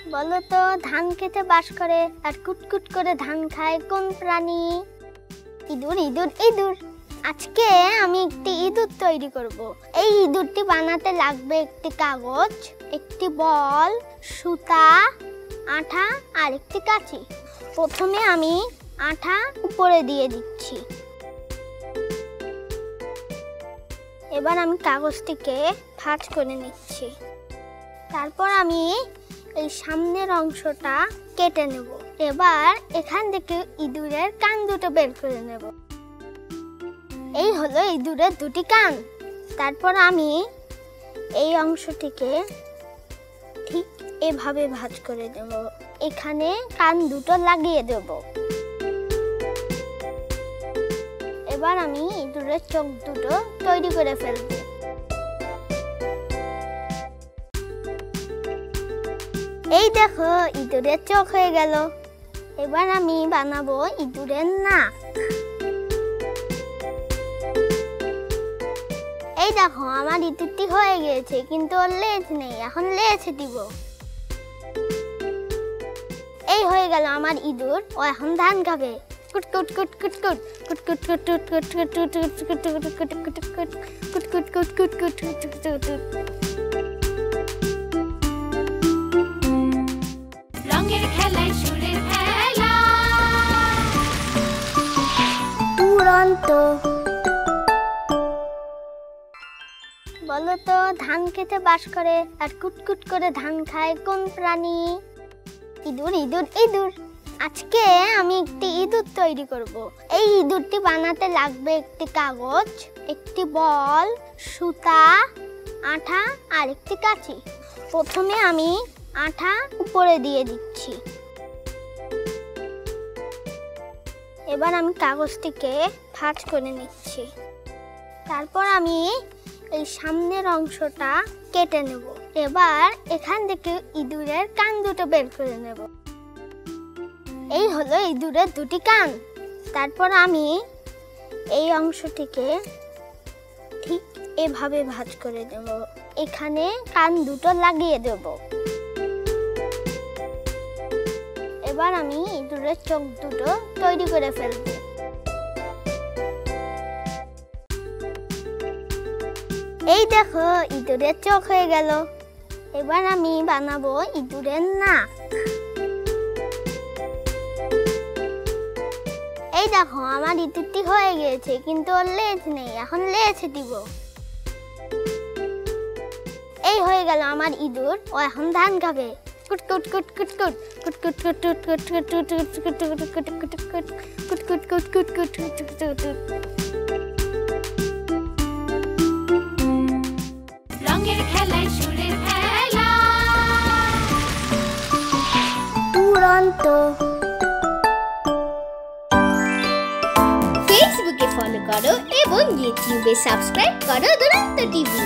বলো তো ধান খেতে বাস করে আর কুটকুট করে ধান খায় কোন প্রাণী? ইঁদুর ইঁদুর ইঁদুর। আজকে আমি একটি ইঁদুর তৈরি করব। এই ইঁদুরটি বানাতে লাগবে একটি কাগজ, একটি বল, সুতা, আঠা আর একটি কাঁচি। প্রথমে আমি আঠা উপরে দিয়ে দিচ্ছি। এবার আমি কাগজটিকে ভাঁজ করে নিচ্ছি। তারপর আমি এই সামনের অংশটা কেটে নেব। এবার এখান থেকে ইঁদুরের কান দুটো বের করে নেব। এই হলো ইঁদুরের দুটি কান। তারপর আমি এই অংশটিকে ঠিক এভাবে ভাঁজ করে দেব। এখানে কান দুটো লাগিয়ে দেব। এবার আমি ইঁদুরের চোখ দুটো তৈরি করে ফেলব। এই দেখো ইঁদুরের চোখ হয়ে গেল। এবার আমি বানাবো ইঁদুরের নাক। এই দেখো আমার ইঁদুরটি হয়ে গিয়েছে, কিন্তু ওর লেজ নেই। এখন লেজ দিব। এই হয়ে গেল আমার ইঁদুর। ও এখন ধান খাবে। কুটকুট কুটকুট কুট কুটকুট কুটকুট কুটকুট কুটকুট কুটকুট কুটকুট কুটকুট কুটকুট। রঙের খেলায় সুরের খেলা দুরন্ত। বলো তো ধান খেতে বাস করে আর কুটকুট করে ধান খায় কোন প্রাণী? ইঁদুর ইঁদুর ইঁদুর। আজকে আমি একটি ইঁদুর তৈরি করব। এই ইঁদুরটি বানাতে লাগবে একটি কাগজ, একটি বল, সুতা, আঠা আর একটি কাঁচি। প্রথমে আমি আঠা উপরে দিয়ে দিচ্ছি। এবার আমি কাগজটিকে ভাঁজ করে নিচ্ছি। তারপর আমি এই সামনের অংশটা কেটে নেব। এবার এখান থেকে ইঁদুরের কান দুটো বের করে নেব। এই হলো ইঁদুরের দুটি কান। তারপর আমি এই অংশটিকে ঠিক এভাবে ভাঁজ করে দেব। এখানে কান দুটো লাগিয়ে দেব। এবার আমি ইঁদুরের চোখ দুটো তৈরি করে ফেলব। এই দেখো ইঁদুরের চোখ হয়ে গেল। এবার আমি বানাবো ইঁদুরের নাক। এই দেখো আমার ইঁদুরটি হয়ে গিয়েছে, কিন্তু ওর লেজ নেই। এখন লেজ দিব। এই হয়ে গেল আমার ইঁদুর। ও এখন ধান খাবে। কুটকুট কুটকুট কুট কুটকুট কুটকুট কুটকুট কুটকুট কুটকুট কুটকুট কুটকুট কুটকুট। রঙের খেলায় সুরের খেলা দুরন্ত। ফেসবুকে ফলো করো এবং ইউটিউবে সাবস্ক্রাইব করো দুরন্ত টিভি।